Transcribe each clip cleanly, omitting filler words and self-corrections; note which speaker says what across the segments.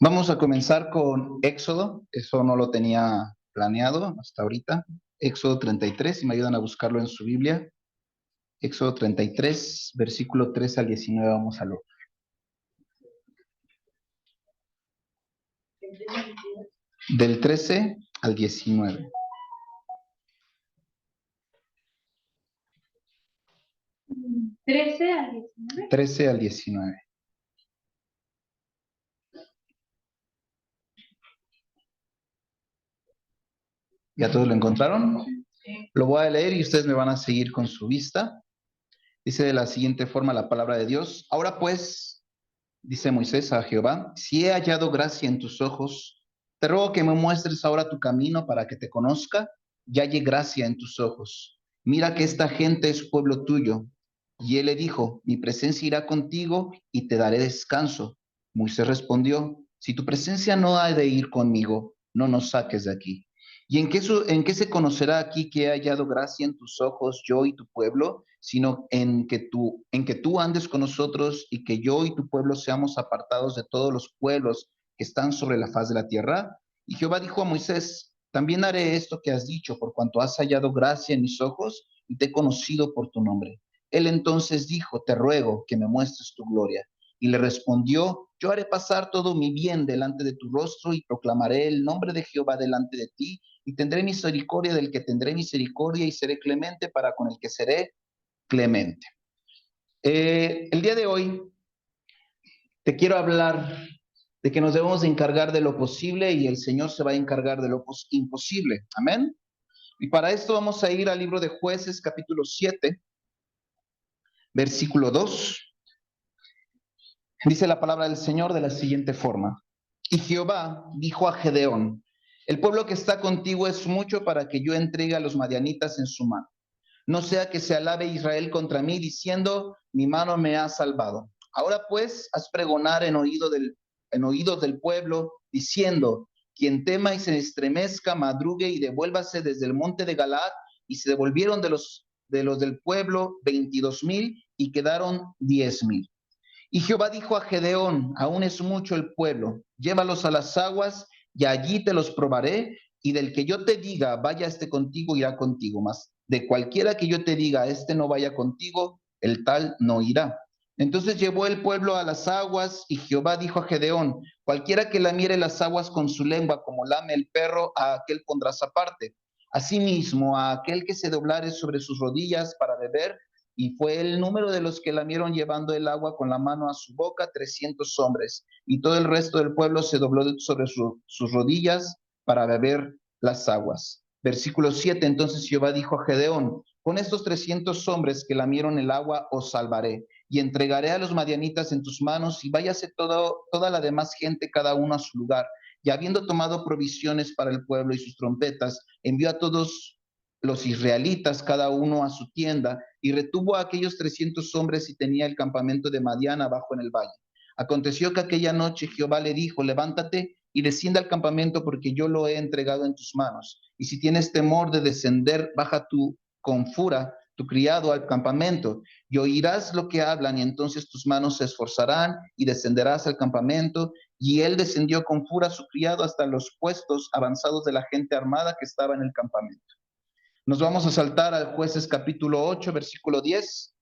Speaker 1: Vamos a comenzar con Éxodo. Eso no lo tenía planeado hasta ahorita. Éxodo 33, si me ayudan a buscarlo en su Biblia. Éxodo 33, versículo 3 al 19, vamos a lo. Del 13 al 19.
Speaker 2: 13 al 19.
Speaker 1: 13 al 19. ¿Ya todos lo encontraron?
Speaker 2: Sí.
Speaker 1: Lo voy a leer y ustedes me van a seguir con su vista. Dice de la siguiente forma la palabra de Dios. Ahora pues, dice Moisés a Jehová, si he hallado gracia en tus ojos, te ruego que me muestres ahora tu camino para que te conozca y halle gracia en tus ojos. Mira que esta gente es pueblo tuyo. Y él le dijo, mi presencia irá contigo y te daré descanso. Moisés respondió, si tu presencia no ha de ir conmigo, no nos saques de aquí. ¿Y en qué se conocerá aquí que he hallado gracia en tus ojos, yo y tu pueblo, sino en que tú andes con nosotros y que yo y tu pueblo seamos apartados de todos los pueblos que están sobre la faz de la tierra? Y Jehová dijo a Moisés, también haré esto que has dicho, por cuanto has hallado gracia en mis ojos y te he conocido por tu nombre. Él entonces dijo, te ruego que me muestres tu gloria. Y le respondió, yo haré pasar todo mi bien delante de tu rostro y proclamaré el nombre de Jehová delante de ti y tendré misericordia del que tendré misericordia y seré clemente para con el que seré clemente. El día de hoy te quiero hablar de que nos debemos de encargar de lo posible y el Señor se va a encargar de lo imposible. Amén. Y para esto vamos a ir al libro de Jueces, capítulo 7, versículo 2. Dice la palabra del Señor de la siguiente forma. Y Jehová dijo a Gedeón, el pueblo que está contigo es mucho para que yo entregue a los madianitas en su mano. No sea que se alabe Israel contra mí, diciendo, mi mano me ha salvado. Ahora pues, haz pregonar en oídos del pueblo, diciendo, quien tema y se estremezca, madrugue y devuélvase desde el monte de Galaad, y se devolvieron de los del pueblo 22,000 y quedaron 10,000. Y Jehová dijo a Gedeón, aún es mucho el pueblo, llévalos a las aguas y allí te los probaré, y del que yo te diga, vaya este contigo, irá contigo, mas de cualquiera que yo te diga, este no vaya contigo, el tal no irá. Entonces llevó el pueblo a las aguas, y Jehová dijo a Gedeón, cualquiera que lamiere las aguas con su lengua, como lame el perro, a aquel pondrás aparte. Asimismo, a aquel que se doblare sobre sus rodillas para beber, y fue el número de los que lamieron llevando el agua con la mano a su boca, 300 hombres, y todo el resto del pueblo se dobló sobre sus rodillas para beber las aguas. Versículo 7, entonces Jehová dijo a Gedeón, con estos 300 hombres que lamieron el agua os salvaré, y entregaré a los madianitas en tus manos, y váyase toda la demás gente, cada uno a su lugar. Y habiendo tomado provisiones para el pueblo y sus trompetas, envió a todos los israelitas, cada uno a su tienda, y retuvo a aquellos 300 hombres y tenía el campamento de Madián abajo en el valle. Aconteció que aquella noche Jehová le dijo, levántate y descienda al campamento porque yo lo he entregado en tus manos. Y si tienes temor de descender, baja tú con fura tu criado al campamento y oirás lo que hablan y entonces tus manos se esforzarán y descenderás al campamento. Y él descendió con fura su criado hasta los puestos avanzados de la gente armada que estaba en el campamento. Nos vamos a saltar al Jueces capítulo 8, versículo 10.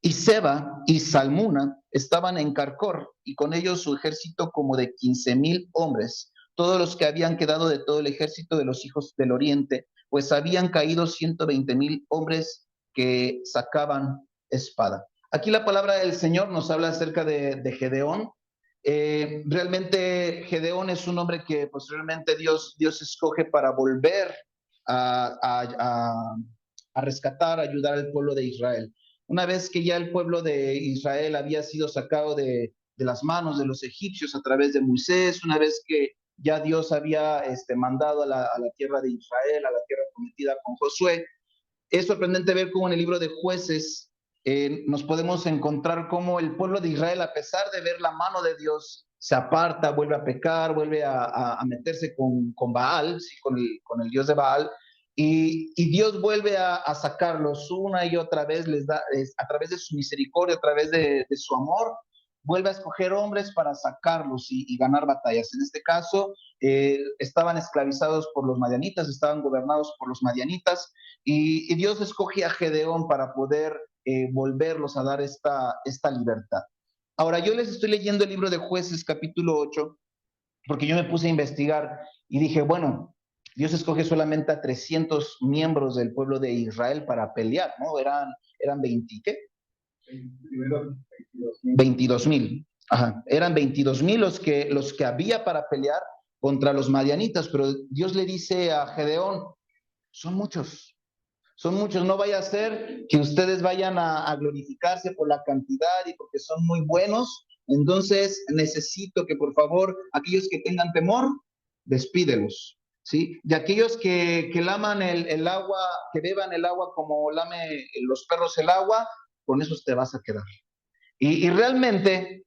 Speaker 1: Y Seba y Salmuna estaban en Carcor, y con ellos su ejército como de 15,000 hombres, todos los que habían quedado de todo el ejército de los hijos del oriente, pues habían caído 120,000 hombres que sacaban espada. Aquí la palabra del Señor nos habla acerca de Gedeón. Realmente Gedeón es un hombre que posteriormente Dios escoge para volver a, a, a, a rescatar, a ayudar al pueblo de Israel. Una vez que ya el pueblo de Israel había sido sacado de las manos de los egipcios a través de Moisés, una vez que ya Dios había mandado a la tierra de Israel, a la tierra prometida con Josué, es sorprendente ver cómo en el libro de Jueces nos podemos encontrar cómo el pueblo de Israel, a pesar de ver la mano de Dios, se aparta, vuelve a pecar, vuelve a meterse con Baal, ¿sí? con el Dios de Baal, y Dios vuelve a sacarlos una y otra vez, les da, a través de su misericordia, a través de su amor, vuelve a escoger hombres para sacarlos y ganar batallas. En este caso, estaban esclavizados por los madianitas, estaban gobernados por los madianitas, y Dios escoge a Gedeón para poder volverlos a dar esta libertad. Ahora, yo les estoy leyendo el libro de Jueces, capítulo 8, porque yo me puse a investigar y dije, bueno, Dios escoge solamente a 300 miembros del pueblo de Israel para pelear, ¿no? Eran 20, ¿qué? 22,000. Ajá, eran 22,000 los que había para pelear contra los madianitas, pero Dios le dice a Gedeón, son muchos, no vaya a ser que ustedes vayan a glorificarse por la cantidad y porque son muy buenos, entonces necesito que por favor aquellos que tengan temor, despídelos, ¿sí? Y aquellos que laman el agua, que beban el agua como lame los perros el agua, con esos te vas a quedar. Y realmente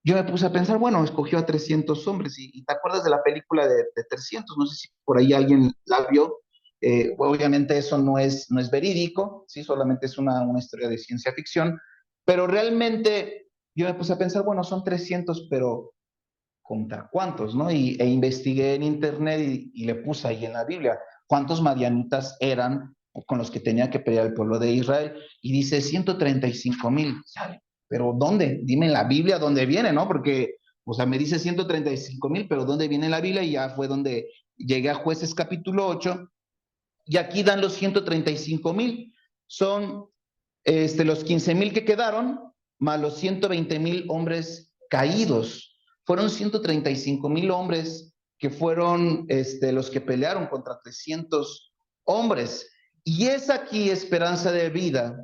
Speaker 1: yo me puse a pensar, bueno, escogió a 300 hombres y te acuerdas de la película de 300, no sé si por ahí alguien la vio. Obviamente eso no es verídico, ¿sí? Solamente es una historia de ciencia ficción, pero realmente yo me puse a pensar, bueno, son 300, pero ¿contra cuántos, no? E investigué en internet y le puse ahí en la Biblia cuántos madianitas eran con los que tenía que pelear el pueblo de Israel, y dice 135,000, ¿sabe? Pero ¿dónde? Dime en la Biblia dónde viene, ¿no? Porque, o sea, me dice 135,000, pero ¿dónde viene en la Biblia? Y ya fue donde llegué a Jueces capítulo 8, y aquí dan los 135,000. Son los 15,000 que quedaron, más los 120,000 hombres caídos. Fueron 135,000 hombres que fueron los que pelearon contra 300 hombres. Y es aquí esperanza de vida,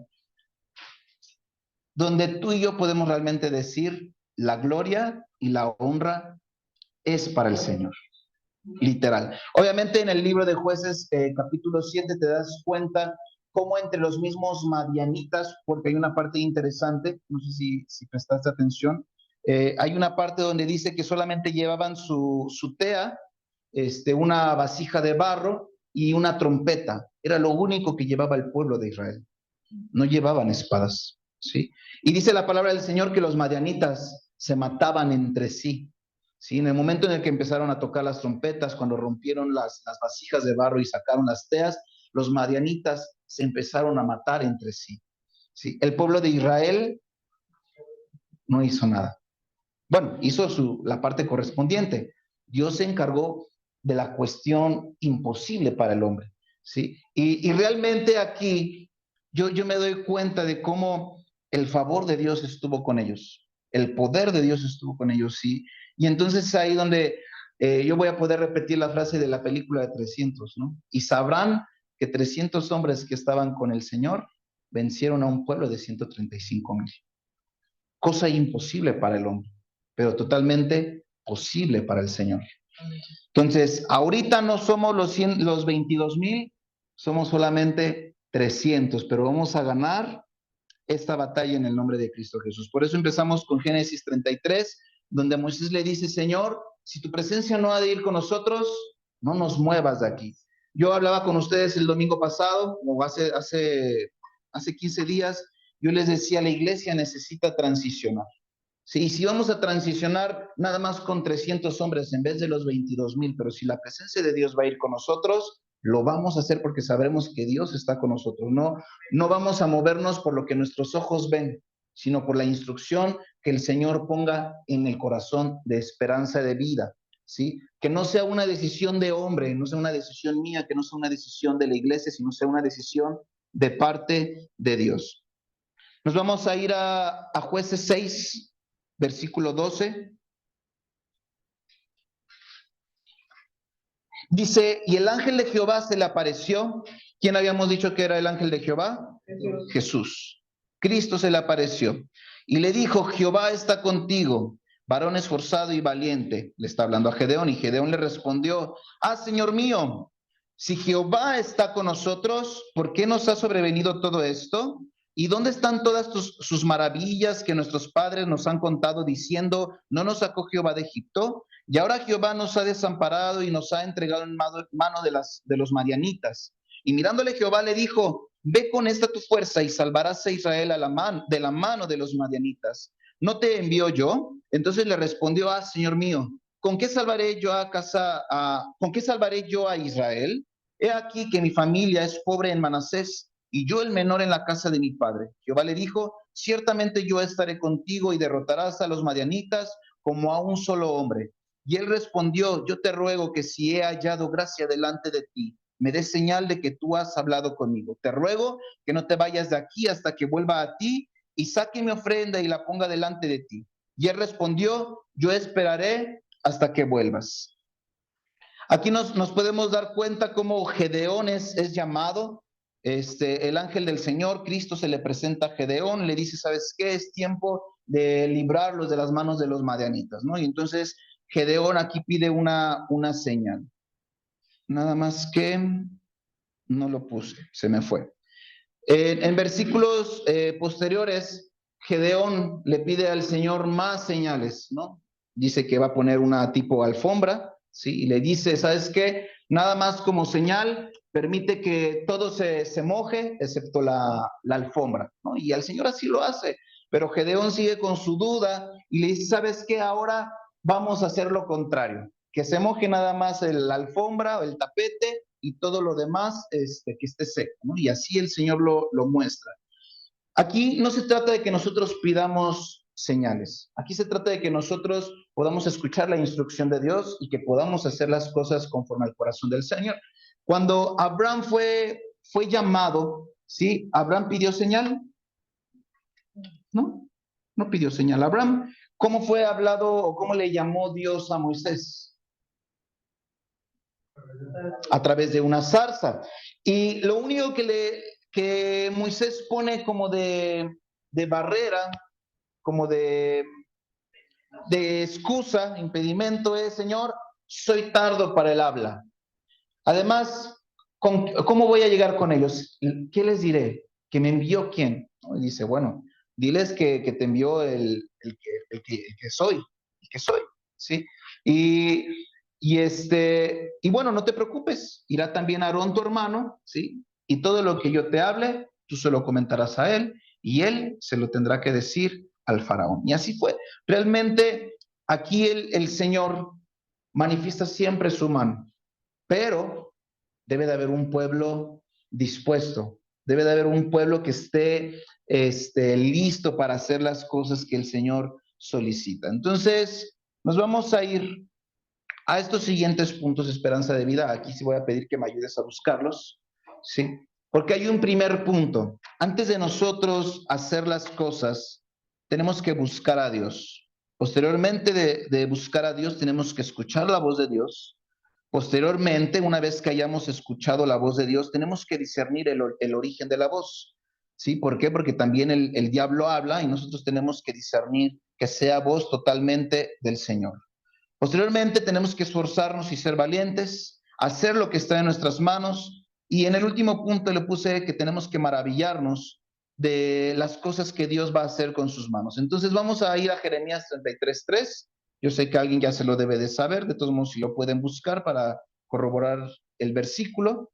Speaker 1: donde tú y yo podemos realmente decir, la gloria y la honra es para el Señor. Literal. Obviamente en el libro de Jueces, capítulo 7, te das cuenta cómo entre los mismos madianitas, porque hay una parte interesante, no sé si prestaste atención, hay una parte donde dice que solamente llevaban su tea, una vasija de barro y una trompeta. Era lo único que llevaba el pueblo de Israel. No llevaban espadas, ¿sí? Y dice la palabra del Señor que los madianitas se mataban entre sí. ¿Sí? En el momento en el que empezaron a tocar las trompetas, cuando rompieron las vasijas de barro y sacaron las teas, los madianitas se empezaron a matar entre sí. ¿Sí? El pueblo de Israel no hizo nada. Bueno, hizo la parte correspondiente. Dios se encargó de la cuestión imposible para el hombre. ¿Sí? Y realmente aquí yo me doy cuenta de cómo el favor de Dios estuvo con ellos, el poder de Dios estuvo con ellos, ¿sí? Y entonces ahí donde yo voy a poder repetir la frase de la película de 300, ¿no? Y sabrán que 300 hombres que estaban con el Señor vencieron a un pueblo de 135,000. Cosa imposible para el hombre, pero totalmente posible para el Señor. Entonces, ahorita no somos los 22,000, somos solamente 300, pero vamos a ganar esta batalla en el nombre de Cristo Jesús. Por eso empezamos con Génesis 33, donde Moisés le dice, Señor, si tu presencia no ha de ir con nosotros, no nos muevas de aquí. Yo hablaba con ustedes el domingo pasado, o hace 15 días, yo les decía, la iglesia necesita transicionar. Sí, si vamos a transicionar nada más con 300 hombres en vez de los 22,000, pero si la presencia de Dios va a ir con nosotros, lo vamos a hacer porque sabremos que Dios está con nosotros. No vamos a movernos por lo que nuestros ojos ven, sino por la instrucción que el Señor ponga en el corazón de esperanza de vida, ¿sí? Que no sea una decisión de hombre, no sea una decisión mía, que no sea una decisión de la iglesia, sino sea una decisión de parte de Dios. Nos vamos a ir a Jueces 6, versículo 12. Dice, y el ángel de Jehová se le apareció. ¿Quién habíamos dicho que era el ángel de Jehová? Jesús. Cristo se le apareció y le dijo, Jehová está contigo, varón esforzado y valiente. Le está hablando a Gedeón y Gedeón le respondió, Señor mío, si Jehová está con nosotros, ¿por qué nos ha sobrevenido todo esto? ¿Y dónde están todas sus maravillas que nuestros padres nos han contado diciendo, no nos sacó Jehová de Egipto? Y ahora Jehová nos ha desamparado y nos ha entregado en mano de los madianitas. Y mirándole Jehová le dijo, ve con esta tu fuerza y salvarás a Israel de la mano de los madianitas. ¿no te envío yo? Entonces le respondió, Señor mío, ¿con qué salvaré yo con qué salvaré yo a Israel? He aquí que mi familia es pobre en Manasés y yo el menor en la casa de mi padre. Jehová le dijo, ciertamente yo estaré contigo y derrotarás a los madianitas como a un solo hombre. Y él respondió, yo te ruego que si he hallado gracia delante de ti, me des señal de que tú has hablado conmigo. Te ruego que no te vayas de aquí hasta que vuelva a ti y saque mi ofrenda y la ponga delante de ti. Y él respondió, yo esperaré hasta que vuelvas. Aquí nos podemos dar cuenta cómo Gedeón es llamado, el ángel del Señor, Cristo se le presenta a Gedeón, le dice, ¿sabes qué? Es tiempo de librarlos de las manos de los madianitas, ¿no? Y entonces Gedeón aquí pide una señal. Nada más que no lo puse, se me fue. En versículos posteriores, Gedeón le pide al Señor más señales, ¿no? Dice que va a poner una tipo alfombra, ¿sí? Y le dice, ¿sabes qué? Nada más como señal, permite que todo se moje, excepto la alfombra, ¿no? Y el Señor así lo hace, pero Gedeón sigue con su duda y le dice, ¿sabes qué? Ahora vamos a hacer lo contrario, que se moje nada más la alfombra o el tapete y todo lo demás que esté seco, ¿no? Y así el Señor lo muestra. Aquí no se trata de que nosotros pidamos señales, aquí se trata de que nosotros podamos escuchar la instrucción de Dios y que podamos hacer las cosas conforme al corazón del Señor. Cuando Abraham fue llamado, ¿sí? ¿Abraham pidió señal? No, no pidió señal. Abraham, ¿cómo fue hablado o cómo le llamó Dios a Moisés? A través de una zarza. Y lo único que Moisés pone como de barrera, como de excusa, impedimento es, Señor, soy tardo para el habla. Además, ¿cómo voy a llegar con ellos? ¿Qué les diré? ¿Que me envió quién? Y dice, bueno, diles que te envió el que soy, ¿sí? Y bueno, no te preocupes, irá también Aarón tu hermano, ¿sí? Y todo lo que yo te hable, tú se lo comentarás a él y él se lo tendrá que decir al faraón. Y así fue. Realmente aquí el Señor manifiesta siempre su mano, pero debe de haber un pueblo dispuesto, debe de haber un pueblo que esté listo para hacer las cosas que el Señor solicita. Entonces, nos vamos a ir a estos siguientes puntos de esperanza de vida. Aquí sí voy a pedir que me ayudes a buscarlos, ¿sí? Porque hay un primer punto. Antes de nosotros hacer las cosas, tenemos que buscar a Dios. Posteriormente de buscar a Dios, tenemos que escuchar la voz de Dios. Posteriormente, una vez que hayamos escuchado la voz de Dios, tenemos que discernir el origen de la voz. ¿Sí? ¿Por qué? Porque también el diablo habla y nosotros tenemos que discernir que sea voz totalmente del Señor. Posteriormente, tenemos que esforzarnos y ser valientes, hacer lo que está en nuestras manos. Y en el último punto le puse que tenemos que maravillarnos de las cosas que Dios va a hacer con sus manos. Entonces vamos a ir a Jeremías 33:3. Yo sé que alguien ya se lo debe de saber, de todos modos si lo pueden buscar para corroborar el versículo.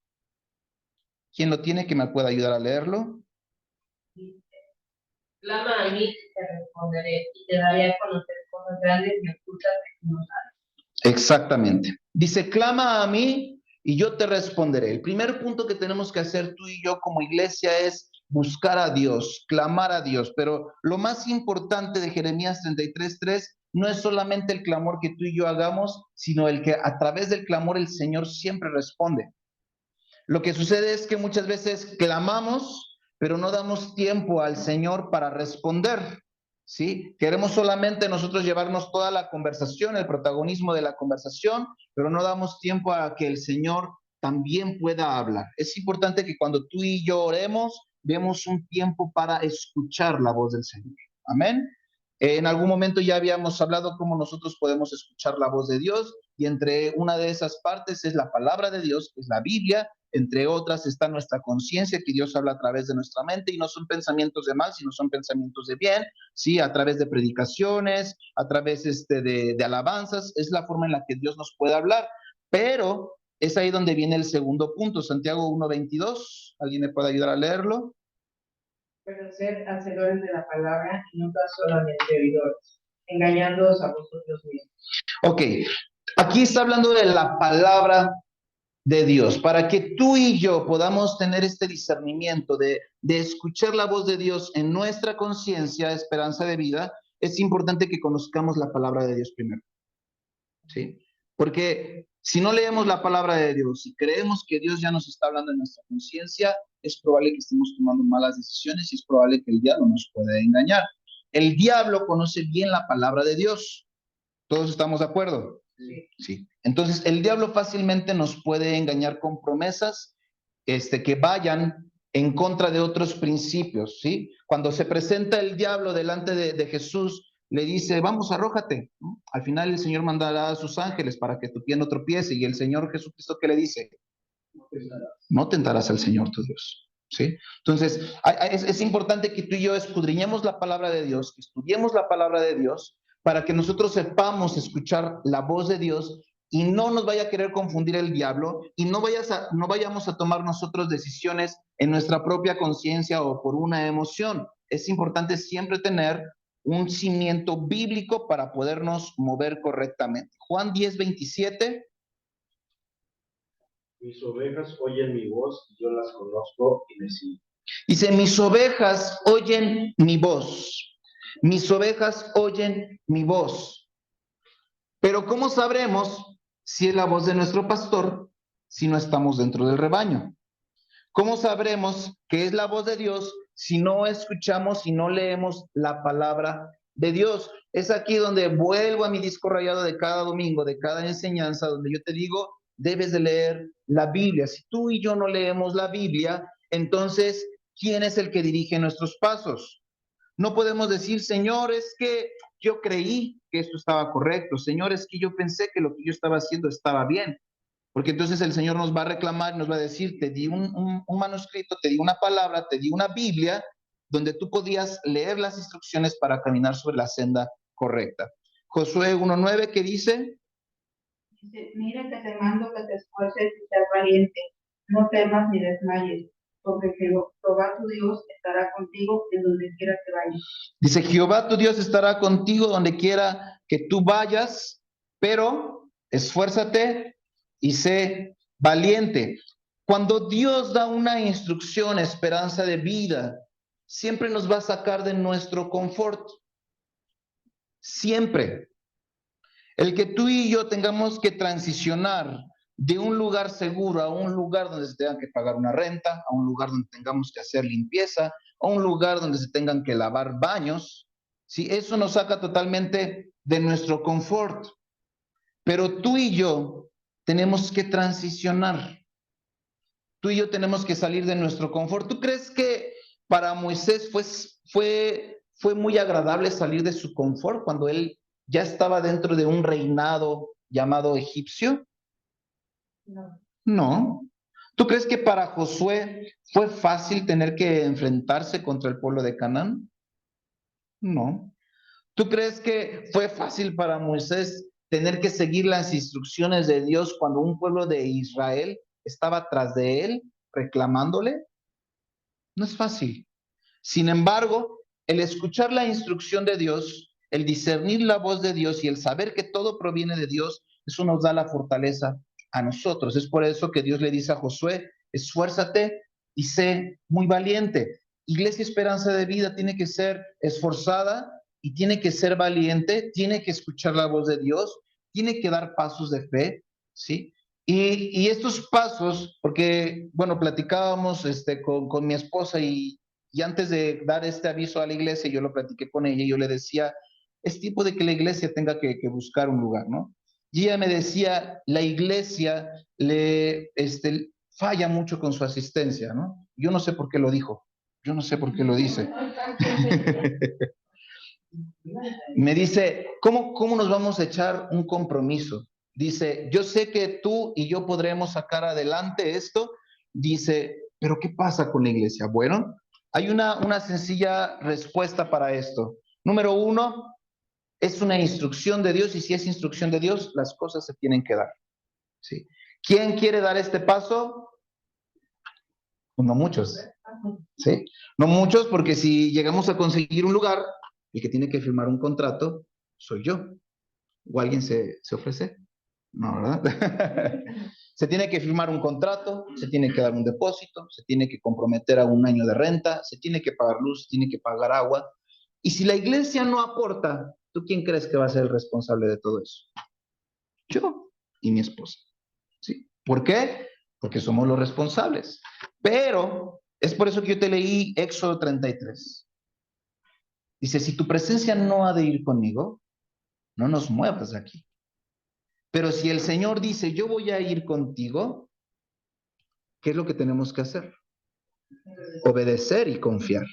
Speaker 1: ¿Quién lo tiene que me pueda ayudar a leerlo?
Speaker 2: Clama a mí y te responderé y te daré a conocer cosas grandes y ocultas que tú no sabes.
Speaker 1: Exactamente. Dice, clama a mí y yo te responderé. El primer punto que tenemos que hacer tú y yo como iglesia es buscar a Dios, clamar a Dios. Pero lo más importante de Jeremías 33:3 no es solamente el clamor que tú y yo hagamos, sino el que a través del clamor el Señor siempre responde. Lo que sucede es que muchas veces clamamos, pero no damos tiempo al Señor para responder. ¿Sí? Queremos solamente nosotros llevarnos toda la conversación, el protagonismo de la conversación, pero no damos tiempo a que el Señor también pueda hablar. Es importante que cuando tú y yo oremos, demos un tiempo para escuchar la voz del Señor. Amén. En algún momento ya habíamos hablado cómo nosotros podemos escuchar la voz de Dios y entre una de esas partes es la palabra de Dios, que es la Biblia, entre otras está nuestra conciencia, que Dios habla a través de nuestra mente y no son pensamientos de mal, sino son pensamientos de bien, ¿sí? A través de predicaciones, a través de alabanzas, es la forma en la que Dios nos puede hablar, pero es ahí donde viene el segundo punto, Santiago 1:22, ¿alguien me puede ayudar a leerlo?
Speaker 2: Pero ser hacedores de la palabra y no tan solamente oidores, engañándoos a vosotros mismos.
Speaker 1: Ok, aquí está hablando de la palabra de Dios. Para que tú y yo podamos tener este discernimiento de escuchar la voz de Dios en nuestra conciencia, esperanza de vida, es importante que conozcamos la palabra de Dios primero. ¿Sí? Porque si no leemos la palabra de Dios y creemos que Dios ya nos está hablando en nuestra conciencia, es probable que estemos tomando malas decisiones y es probable que el diablo nos pueda engañar. El diablo conoce bien la palabra de Dios. ¿Todos estamos de acuerdo? Sí. Entonces, el diablo fácilmente nos puede engañar con promesas que vayan en contra de otros principios, ¿sí? Cuando se presenta el diablo delante de Jesús, le dice, vamos, arrójate, ¿no? Al final el Señor mandará a sus ángeles para que tu pie no tropiece. Y el Señor Jesucristo, ¿qué le dice? No tentarás al Señor tu Dios, ¿sí? Entonces, es importante que tú y yo escudriñemos la palabra de Dios, que estudiemos la palabra de Dios, para que nosotros sepamos escuchar la voz de Dios y no nos vaya a querer confundir el diablo y no vayamos a tomar nosotros decisiones en nuestra propia conciencia o por una emoción. Es importante siempre tener un cimiento bíblico para podernos mover correctamente. Juan 10:27.
Speaker 3: Mis ovejas oyen mi voz, yo las conozco y me siguen.
Speaker 1: Dice, mis ovejas oyen mi voz. Mis ovejas oyen mi voz. Pero ¿cómo sabremos si es la voz de nuestro pastor si no estamos dentro del rebaño? ¿Cómo sabremos que es la voz de Dios si no escuchamos, si no leemos la palabra de Dios? Es aquí donde vuelvo a mi disco rayado de cada domingo, de cada enseñanza, donde yo te digo, debes de leer la Biblia. Si tú y yo no leemos la Biblia, entonces, ¿quién es el que dirige nuestros pasos? No podemos decir, Señor, es que yo creí que esto estaba correcto. Señor, es que yo pensé que lo que yo estaba haciendo estaba bien. Porque entonces el Señor nos va a reclamar, nos va a decir, te di un manuscrito, te di una palabra, te di una Biblia, donde tú podías leer las instrucciones para caminar sobre la senda correcta. Josué 1:9, ¿qué dice?
Speaker 2: Dice, mira que te mando que te esfuerces y seas valiente, no temas ni desmayes, porque Jehová tu Dios estará contigo en donde quiera que vayas.
Speaker 1: Dice, Jehová tu Dios estará contigo donde quiera que tú vayas, pero esfuérzate y sé valiente. Cuando Dios da una instrucción, esperanza de vida, siempre nos va a sacar de nuestro confort. Siempre. El que tú y yo tengamos que transicionar de un lugar seguro a un lugar donde se tenga que pagar una renta, a un lugar donde tengamos que hacer limpieza, a un lugar donde se tengan que lavar baños, ¿sí? Eso nos saca totalmente de nuestro confort. Pero tú y yo tenemos que transicionar. Tú y yo tenemos que salir de nuestro confort. ¿Tú crees que para Moisés fue muy agradable salir de su confort cuando él ya estaba dentro de un reinado llamado egipcio?
Speaker 2: No.
Speaker 1: No. ¿Tú crees que para Josué fue fácil tener que enfrentarse contra el pueblo de Canaán? No. ¿Tú crees que fue fácil para Moisés tener que seguir las instrucciones de Dios cuando un pueblo de Israel estaba tras de él reclamándole? No es fácil. Sin embargo, el escuchar la instrucción de Dios, el discernir la voz de Dios y el saber que todo proviene de Dios, eso nos da la fortaleza a nosotros. Es por eso que Dios le dice a Josué, esfuérzate y sé muy valiente. Iglesia Esperanza de Vida tiene que ser esforzada y tiene que ser valiente, tiene que escuchar la voz de Dios, tiene que dar pasos de fe, ¿sí? Y estos pasos, porque, bueno, platicábamos con mi esposa y antes de dar este aviso a la iglesia, yo lo platiqué con ella y yo le decía, es tiempo de que la iglesia tenga que buscar un lugar, ¿no? Y ella me decía, la iglesia falla mucho con su asistencia, ¿no? Yo no sé por qué lo dijo, yo no sé por qué lo dice. Me dice, ¿cómo nos vamos a echar un compromiso? Dice, yo sé que tú y yo podremos sacar adelante esto. Dice, pero ¿qué pasa con la iglesia? Bueno, hay una sencilla respuesta para esto. Número uno, es una instrucción de Dios y si es instrucción de Dios, las cosas se tienen que dar. ¿Sí? ¿Quién quiere dar este paso? No muchos, ¿sí? No muchos, porque si llegamos a conseguir un lugar, el que tiene que firmar un contrato soy yo. ¿O alguien se ofrece? No, ¿verdad? Se tiene que firmar un contrato, se tiene que dar un depósito, se tiene que comprometer a un año de renta, se tiene que pagar luz, se tiene que pagar agua. Y si la iglesia no aporta, ¿tú quién crees que va a ser el responsable de todo eso? Yo y mi esposa. ¿Sí? ¿Por qué? Porque somos los responsables. Pero es por eso que yo te leí Éxodo 33. Dice, si tu presencia no ha de ir conmigo, no nos muevas de aquí. Pero si el Señor dice, yo voy a ir contigo, ¿qué es lo que tenemos que hacer? Obedecer y confiar.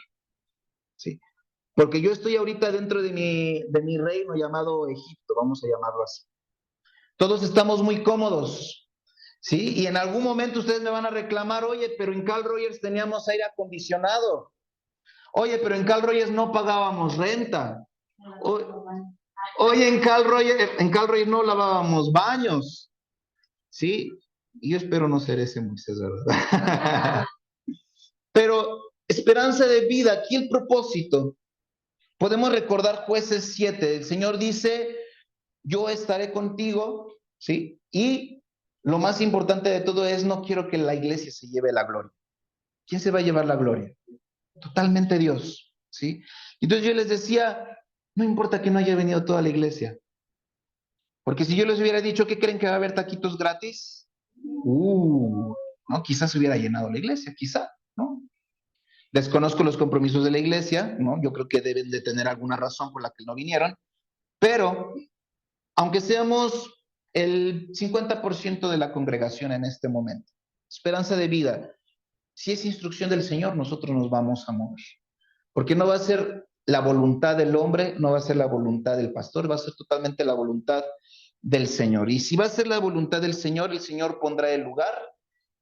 Speaker 1: ¿Sí? Porque yo estoy ahorita dentro de mi reino llamado Egipto, vamos a llamarlo así. Todos estamos muy cómodos, ¿sí? Y en algún momento ustedes me van a reclamar, oye, pero en Carl Rogers teníamos aire acondicionado. Oye, pero en Carl Rogers no pagábamos renta. Oye, en Carl Rogers no lavábamos baños. ¿Sí? Y yo espero no ser ese Moisés, ¿verdad? Pero esperanza de vida, aquí el propósito. Podemos recordar Jueces 7. El Señor dice, yo estaré contigo, ¿sí? Y lo más importante de todo es, no quiero que la iglesia se lleve la gloria. ¿Quién se va a llevar la gloria? Totalmente Dios, ¿sí? Entonces yo les decía, no importa que no haya venido toda la iglesia. Porque si yo les hubiera dicho, ¿qué creen que va a haber taquitos gratis? No, quizás se hubiera llenado la iglesia, quizá, ¿no? Desconozco los compromisos de la iglesia, ¿no? Yo creo que deben de tener alguna razón por la que no vinieron, pero aunque seamos el 50% de la congregación en este momento, esperanza de vida, si es instrucción del Señor, nosotros nos vamos a mover. Porque no va a ser la voluntad del hombre, no va a ser la voluntad del pastor, va a ser totalmente la voluntad del Señor. Y si va a ser la voluntad del Señor, el Señor pondrá el lugar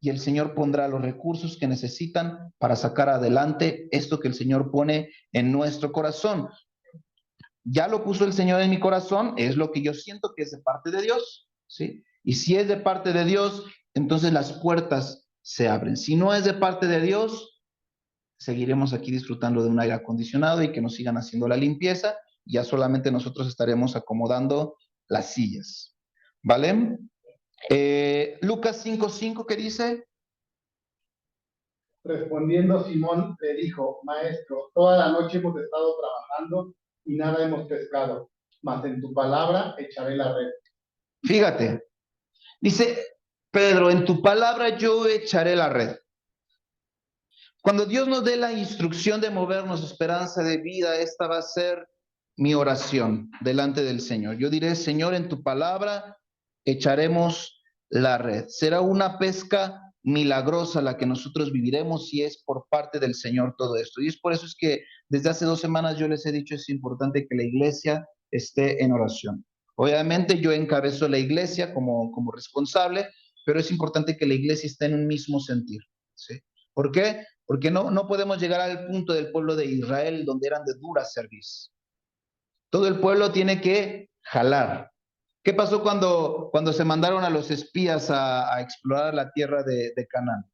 Speaker 1: y el Señor pondrá los recursos que necesitan para sacar adelante esto que el Señor pone en nuestro corazón. Ya lo puso el Señor en mi corazón, es lo que yo siento que es de parte de Dios, ¿sí? Y si es de parte de Dios, entonces las puertas se abren. Si no es de parte de Dios, seguiremos aquí disfrutando de un aire acondicionado y que nos sigan haciendo la limpieza. Ya solamente nosotros estaremos acomodando las sillas. ¿Vale? Lucas 5:5, ¿qué dice?
Speaker 4: Respondiendo Simón le dijo, Maestro, toda la noche hemos estado trabajando y nada hemos pescado, mas en tu palabra echaré la red.
Speaker 1: Fíjate, dice Pedro, en tu palabra yo echaré la red. Cuando Dios nos dé la instrucción de movernos, esperanza de vida, esta va a ser mi oración delante del Señor. Yo diré, Señor, en tu palabra echaremos la red. Será una pesca milagrosa la que nosotros viviremos si es por parte del Señor todo esto. Y es por eso es que desde hace 2 semanas yo les he dicho, es importante que la iglesia esté en oración. Obviamente yo encabezo la iglesia como responsable, pero es importante que la iglesia esté en un mismo sentir, ¿sí? ¿Por qué? Porque no podemos llegar al punto del pueblo de Israel donde eran de dura servicio. Todo el pueblo tiene que jalar. ¿Qué pasó cuando se mandaron a los espías a explorar la tierra de Canaán?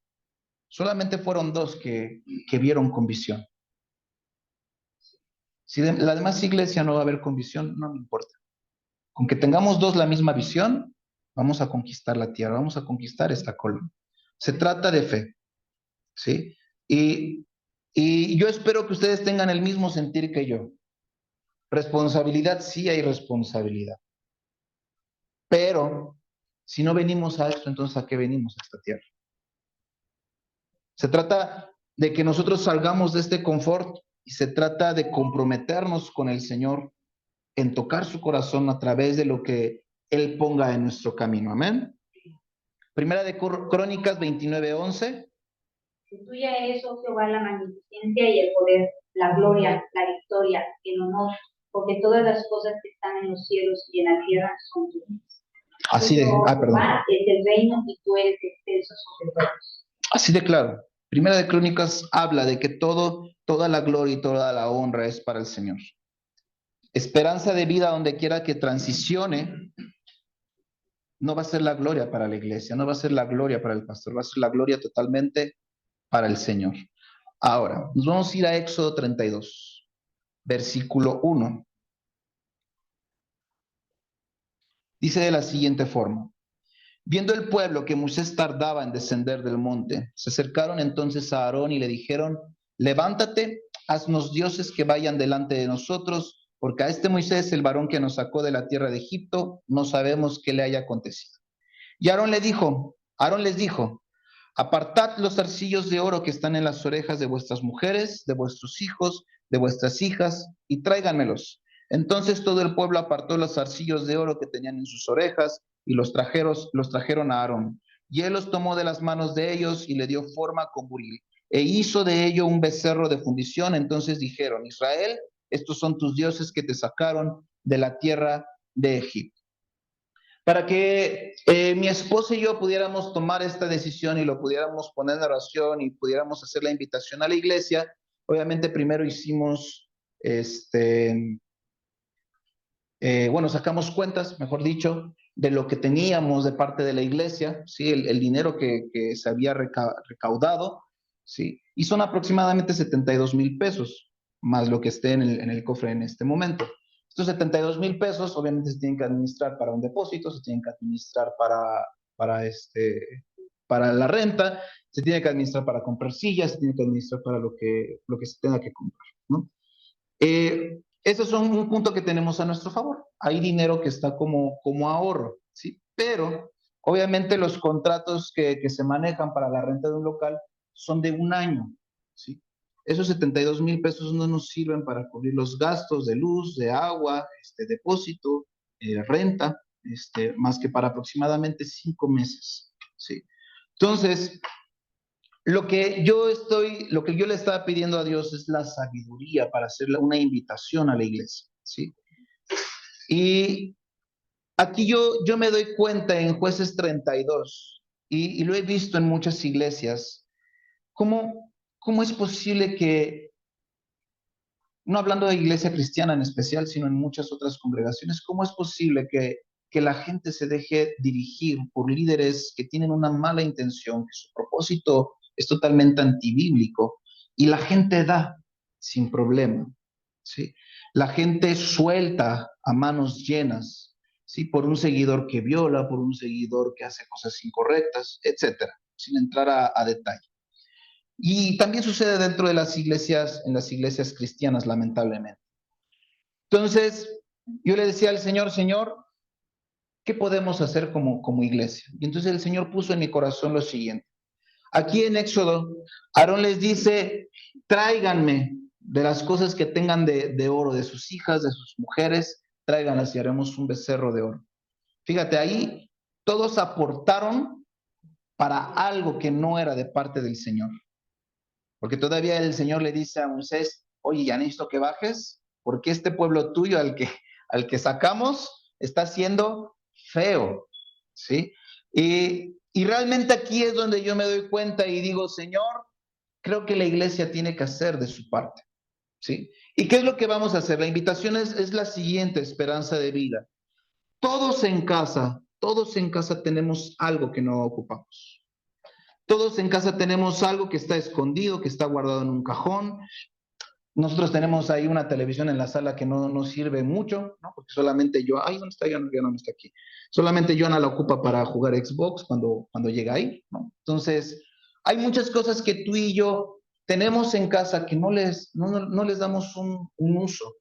Speaker 1: Solamente fueron 2 que vieron con visión. Si la demás iglesia no va a haber con visión, no me importa. Con que tengamos 2 la misma visión, vamos a conquistar la tierra, vamos a conquistar esta colonia. Se trata de fe, ¿sí? Y yo espero que ustedes tengan el mismo sentir que yo. Responsabilidad, sí hay responsabilidad. Pero si no venimos a esto, entonces ¿a qué venimos a esta tierra? Se trata de que nosotros salgamos de este confort y se trata de comprometernos con el Señor en tocar su corazón a través de lo que Él ponga en nuestro camino. Amén. Primera de Crónicas 29:11.
Speaker 5: Tuya es, oh Jehová, la magnificencia y el poder, la gloria, la victoria, el honor, porque todas las cosas que están en los cielos y en la tierra son tuyas.
Speaker 1: Así de, perdón.
Speaker 5: Es el reino y tú eres excelso sobre todos.
Speaker 1: Así de claro. Primera de Crónicas habla de que toda la gloria y toda la honra es para el Señor. Esperanza de vida donde quiera que transicione, no va a ser la gloria para la iglesia, no va a ser la gloria para el pastor, va a ser la gloria totalmente para el Señor. Ahora, nos vamos a ir a Éxodo 32, versículo 1. Dice de la siguiente forma: viendo el pueblo que Moisés tardaba en descender del monte, se acercaron entonces a Aarón y le dijeron: levántate, haznos dioses que vayan delante de nosotros, porque a este Moisés, el varón que nos sacó de la tierra de Egipto, no sabemos qué le haya acontecido. Y Aarón les dijo: apartad los zarcillos de oro que están en las orejas de vuestras mujeres, de vuestros hijos, de vuestras hijas, y tráiganmelos. Entonces todo el pueblo apartó los zarcillos de oro que tenían en sus orejas y los trajeron a Aarón. Y él los tomó de las manos de ellos y le dio forma con buril, e hizo de ello un becerro de fundición. Entonces dijeron: Israel, estos son tus dioses que te sacaron de la tierra de Egipto. Para que mi esposa y yo pudiéramos tomar esta decisión y lo pudiéramos poner en oración y pudiéramos hacer la invitación a la iglesia, obviamente primero hicimos, sacamos cuentas, mejor dicho, de lo que teníamos de parte de la iglesia, ¿sí? El dinero que se había recaudado, ¿sí? Y son aproximadamente 72,000 pesos, más lo que esté en el cofre en este momento. Estos 72,000 pesos obviamente se tienen que administrar para un depósito, se tienen que administrar para la renta, se tiene que administrar para comprar sillas, se tiene que administrar para lo que se tenga que comprar, ¿no? Ese es un punto que tenemos a nuestro favor. Hay dinero que está como ahorro, ¿sí? Pero obviamente los contratos que se manejan para la renta de un local son de un año, ¿sí? Esos 72,000 pesos no nos sirven para cubrir los gastos de luz, de agua, depósito, renta, más que para aproximadamente 5 meses, ¿sí? Entonces, lo que yo le estaba pidiendo a Dios es la sabiduría para hacer una invitación a la iglesia, ¿sí? Y aquí yo me doy cuenta en Jueces 32, y lo he visto en muchas iglesias, cómo es posible que, no hablando de iglesia cristiana en especial, sino en muchas otras congregaciones, cómo es posible que la gente se deje dirigir por líderes que tienen una mala intención, que su propósito es totalmente antibíblico, y la gente da sin problema, ¿sí? La gente suelta a manos llenas, ¿sí? Por un seguidor que viola, por un seguidor que hace cosas incorrectas, etcétera, sin entrar a detalle. Y también sucede dentro de las iglesias, en las iglesias cristianas, lamentablemente. Entonces, yo le decía al Señor: Señor, ¿qué podemos hacer como iglesia? Y entonces el Señor puso en mi corazón lo siguiente. Aquí en Éxodo, Aarón les dice: tráiganme de las cosas que tengan de oro, de sus hijas, de sus mujeres, tráiganlas y haremos un becerro de oro. Fíjate, ahí todos aportaron para algo que no era de parte del Señor. Porque todavía el Señor le dice a Moisés: oye, ya necesito que bajes, porque este pueblo tuyo al que sacamos está siendo feo, ¿sí? Y realmente aquí es donde yo me doy cuenta y digo: Señor, creo que la iglesia tiene que hacer de su parte, ¿sí? ¿Y qué es lo que vamos a hacer? La invitación es la siguiente: Esperanza de Vida. Todos en casa tenemos algo que no ocupamos. Todos en casa tenemos algo que está escondido, que está guardado en un cajón. Nosotros tenemos ahí una televisión en la sala que no sirve mucho, ¿no? Porque solamente yo, ¿dónde está? Ya no está aquí. Solamente Joana la ocupa para jugar Xbox cuando llega ahí, ¿no? Entonces, hay muchas cosas que tú y yo tenemos en casa que no les damos un uso.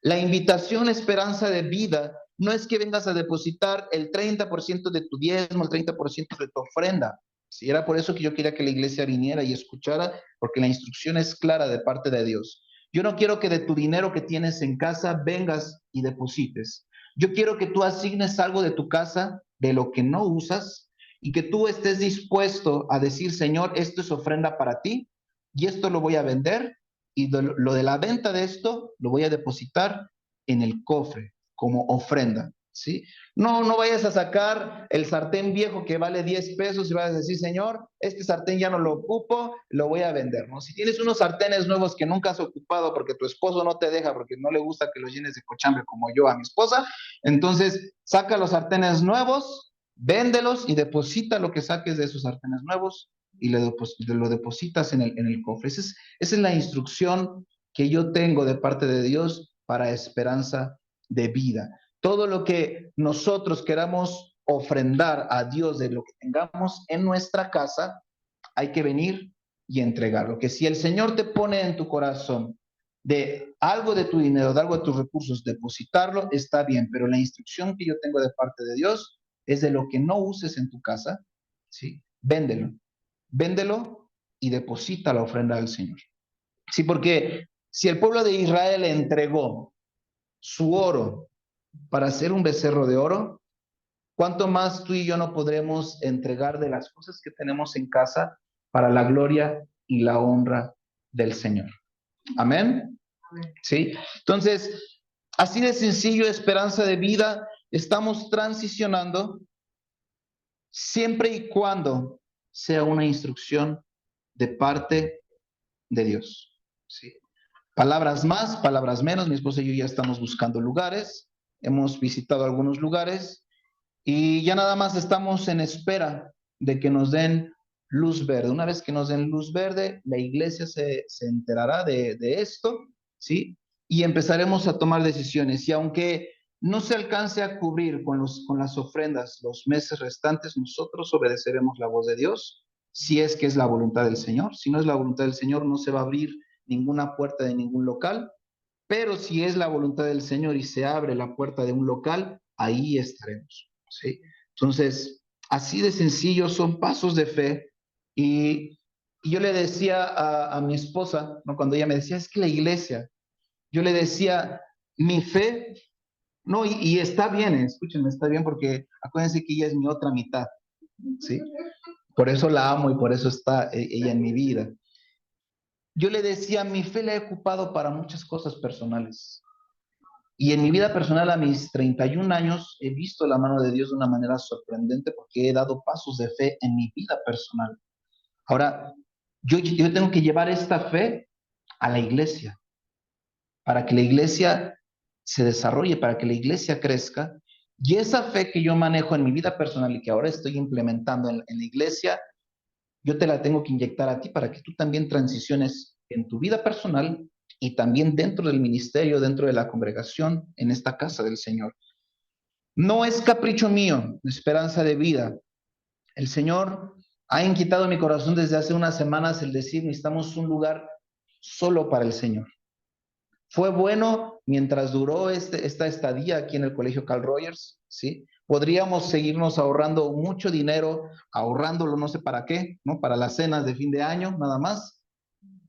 Speaker 1: La invitación Esperanza de Vida no es que vengas a depositar el 30% de tu diezmo, el 30% de tu ofrenda. Si era por eso que yo quería que la iglesia viniera y escuchara, porque la instrucción es clara de parte de Dios. Yo no quiero que de tu dinero que tienes en casa vengas y deposites. Yo quiero que tú asignes algo de tu casa, de lo que no usas, y que tú estés dispuesto a decir: Señor, esto es ofrenda para ti, y esto lo voy a vender, y lo de la venta de esto lo voy a depositar en el cofre como ofrenda, ¿sí? No vayas a sacar el sartén viejo que vale 10 pesos y vas a decir: Señor, este sartén ya no lo ocupo, lo voy a vender, ¿no? Si tienes unos sartenes nuevos que nunca has ocupado porque tu esposo no te deja, porque no le gusta que los llenes de cochambre como yo a mi esposa, entonces saca los sartenes nuevos, véndelos y deposita lo que saques de esos sartenes nuevos y lo depositas en el cofre. Esa es la instrucción que yo tengo de parte de Dios para esperanza de vida. Todo lo que nosotros queramos ofrendar a Dios de lo que tengamos en nuestra casa, hay que venir y entregarlo. Que si el Señor te pone en tu corazón de algo de tu dinero, de algo de tus recursos, depositarlo, está bien, pero la instrucción que yo tengo de parte de Dios es de lo que no uses en tu casa, ¿sí? Véndelo y deposita la ofrenda al Señor. Sí, porque si el pueblo de Israel entregó su oro para hacer un becerro de oro, ¿cuánto más tú y yo no podremos entregar de las cosas que tenemos en casa para la gloria y la honra del Señor? Amén. ¿Sí? Entonces, así de sencillo, esperanza de vida, estamos transicionando siempre y cuando sea una instrucción de parte de Dios. ¿Sí? Palabras más, palabras menos. Mi esposa y yo ya estamos buscando lugares, hemos visitado algunos lugares y ya nada más estamos en espera de que nos den luz verde. Una vez que nos den luz verde, la iglesia se enterará de esto, ¿sí? Y empezaremos a tomar decisiones. Y aunque no se alcance a cubrir con las ofrendas los meses restantes, nosotros obedeceremos la voz de Dios, si es que es la voluntad del Señor. Si no es la voluntad del Señor, no se va a abrir ninguna puerta de ningún local, pero si es la voluntad del Señor y se abre la puerta de un local, ahí estaremos, ¿sí? Entonces, así de sencillo, son pasos de fe. Y yo le decía a mi esposa, ¿no? Cuando ella me decía, es que la iglesia, yo le decía, mi fe, no, y está bien, escúchenme, está bien, porque acuérdense que ella es mi otra mitad, ¿sí? Por eso la amo y por eso está ella en mi vida. Yo le decía, mi fe la he ocupado para muchas cosas personales. Y en mi vida personal, a mis 31 años, he visto la mano de Dios de una manera sorprendente porque he dado pasos de fe en mi vida personal. Ahora, yo tengo que llevar esta fe a la iglesia, para que la iglesia se desarrolle, para que la iglesia crezca. Y esa fe que yo manejo en mi vida personal y que ahora estoy implementando en la iglesia, yo te la tengo que inyectar a ti para que tú también transiciones en tu vida personal y también dentro del ministerio, dentro de la congregación, en esta casa del Señor. No es capricho mío, esperanza de vida. El Señor ha inquietado mi corazón desde hace unas semanas el decir, necesitamos un lugar solo para el Señor. Fue bueno mientras duró esta estadía aquí en el Colegio Carl Rogers, ¿sí? Podríamos seguirnos ahorrando mucho dinero, ahorrándolo no sé para qué, ¿no? Para las cenas de fin de año, nada más.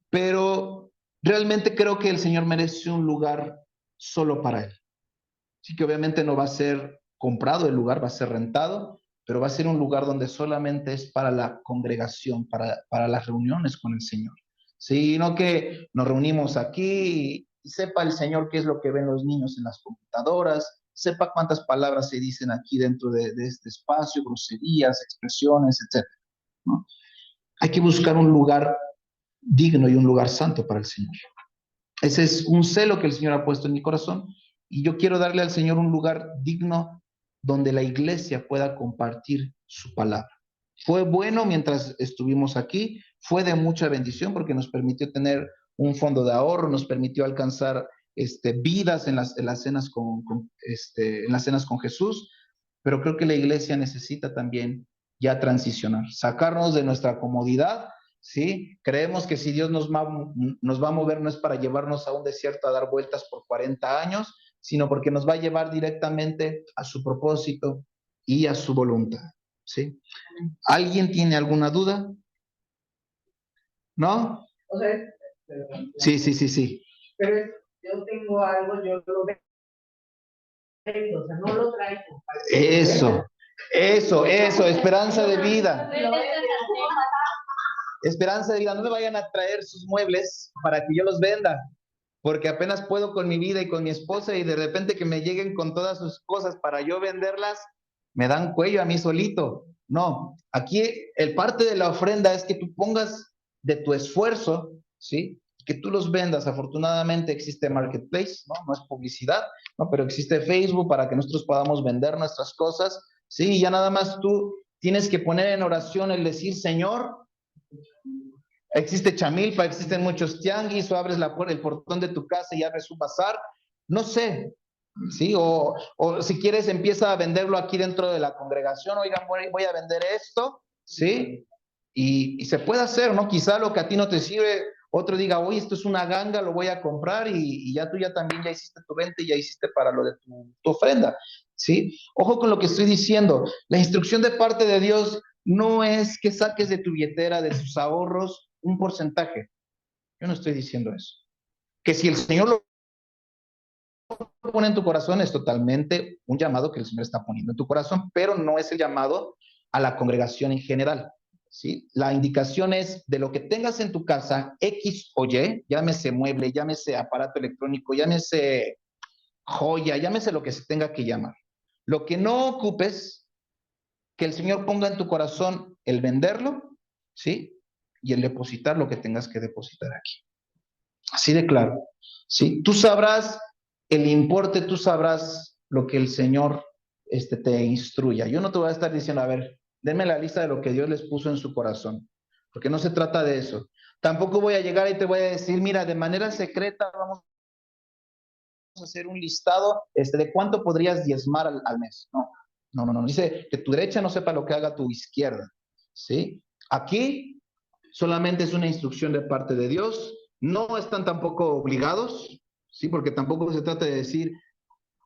Speaker 1: Pero realmente creo que el Señor merece un lugar solo para Él. Sí que obviamente no va a ser comprado el lugar, va a ser rentado, pero va a ser un lugar donde solamente es para la congregación, para las reuniones con el Señor. Sí, no que nos reunimos aquí y sepa el Señor qué es lo que ven los niños en las computadoras, sepa cuántas palabras se dicen aquí dentro de este espacio, groserías, expresiones, etc. ¿No? Hay que buscar un lugar digno y un lugar santo para el Señor. Ese es un celo que el Señor ha puesto en mi corazón y yo quiero darle al Señor un lugar digno donde la iglesia pueda compartir su palabra. Fue bueno mientras estuvimos aquí, fue de mucha bendición porque nos permitió tener un fondo de ahorro, nos permitió alcanzar vidas en las cenas en las cenas con Jesús, pero creo que la iglesia necesita también ya transicionar, sacarnos de nuestra comodidad. ¿Sí? Creemos que si Dios nos va a mover no es para llevarnos a un desierto a dar vueltas por 40 años, sino porque nos va a llevar directamente a su propósito y a su voluntad. ¿Sí? ¿Alguien tiene alguna duda? ¿No?
Speaker 2: O sea,
Speaker 1: Sí.
Speaker 2: pero yo tengo algo, yo lo veo, o sea, no lo traigo.
Speaker 1: Eso, esperanza de vida. Esperanza de vida, no me vayan a traer sus muebles para que yo los venda, porque apenas puedo con mi vida y con mi esposa y de repente que me lleguen con todas sus cosas para yo venderlas, me dan cuello a mí solito. No, aquí el parte de la ofrenda es que tú pongas de tu esfuerzo, ¿sí? Que tú los vendas. Afortunadamente existe Marketplace, ¿no? No es publicidad, ¿no? Pero existe Facebook para que nosotros podamos vender nuestras cosas, ¿sí? Y ya nada más tú tienes que poner en oración el decir, Señor, Existe Chamilpa, existen muchos tianguis, o abres el portón de tu casa y abres un bazar, no sé, ¿sí? O si quieres empieza a venderlo aquí dentro de la congregación, oigan, voy a vender esto, ¿sí? Y se puede hacer, ¿no? Quizá lo que a ti no te sirve, otro diga, oye, esto es una ganga, lo voy a comprar y ya tú también ya hiciste tu venta y ya hiciste para lo de tu ofrenda, ¿sí? Ojo con lo que estoy diciendo, la instrucción de parte de Dios no es que saques de tu billetera, de tus ahorros, un porcentaje. Yo no estoy diciendo eso. Que si el Señor lo pone en tu corazón, es totalmente un llamado que el Señor está poniendo en tu corazón, pero no es el llamado a la congregación en general, ¿sí? La indicación es de lo que tengas en tu casa, X o Y, llámese mueble, llámese aparato electrónico, llámese joya, llámese lo que se tenga que llamar. Lo que no ocupes, que el Señor ponga en tu corazón el venderlo, ¿sí? Y el depositar lo que tengas que depositar aquí. Así de claro, ¿sí? Tú sabrás el importe, tú sabrás lo que el Señor te instruya. Yo no te voy a estar diciendo, a ver, denme la lista de lo que Dios les puso en su corazón, porque no se trata de eso. Tampoco voy a llegar y te voy a decir, mira, de manera secreta vamos a hacer un listado de cuánto podrías diezmar al mes. No. Dice que tu derecha no sepa lo que haga tu izquierda, ¿sí? Aquí solamente es una instrucción de parte de Dios. No están tampoco obligados, ¿sí? Porque tampoco se trata de decir,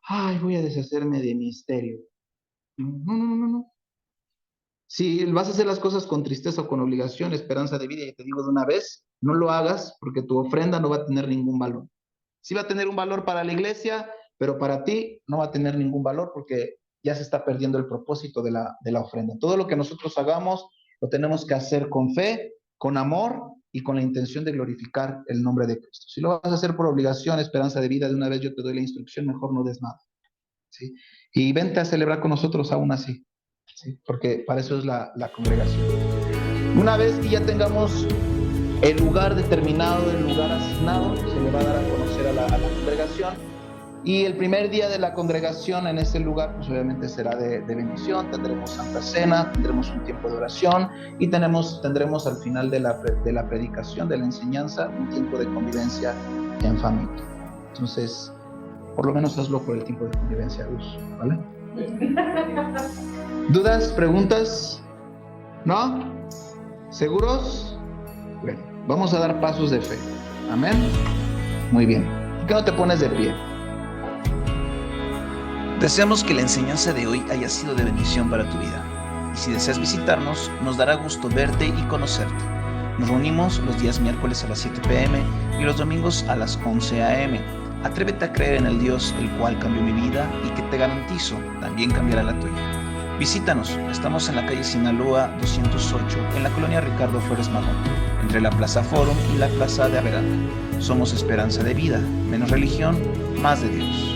Speaker 1: ay, voy a deshacerme de misterio. No. Si vas a hacer las cosas con tristeza o con obligación, esperanza de vida, y te digo de una vez, no lo hagas porque tu ofrenda no va a tener ningún valor. Sí va a tener un valor para la iglesia, pero para ti no va a tener ningún valor porque ya se está perdiendo el propósito de la ofrenda. Todo lo que nosotros hagamos lo tenemos que hacer con fe, con amor y con la intención de glorificar el nombre de Cristo. Si lo vas a hacer por obligación, esperanza de vida, de una vez yo te doy la instrucción, mejor no des nada, ¿sí? Y vente a celebrar con nosotros aún así, ¿sí? Porque para eso es la congregación. Una vez que ya tengamos el lugar determinado, el lugar asignado, se le va a dar a conocer a la congregación. Y el primer día de la congregación en ese lugar, pues obviamente será de bendición, tendremos Santa Cena, tendremos un tiempo de oración y tendremos al final de la predicación, de la enseñanza, un tiempo de convivencia en familia. Entonces, por lo menos hazlo por el tiempo de convivencia, Luz, ¿vale? ¿Dudas? ¿Preguntas? ¿No? ¿Seguros? Bueno, vamos a dar pasos de fe. Amén. Muy bien. ¿Por qué no te pones de pie?
Speaker 6: Deseamos que la enseñanza de hoy haya sido de bendición para tu vida. Y si deseas visitarnos, nos dará gusto verte y conocerte. Nos reunimos los días miércoles a las 7 p.m. y los domingos a las 11 a.m. Atrévete a creer en el Dios el cual cambió mi vida y que te garantizo también cambiará la tuya. Visítanos, estamos en la calle Sinaloa 208, en la colonia Ricardo Flores Magón, entre la Plaza Forum y la Plaza de Averanda. Somos esperanza de vida, menos religión, más de Dios.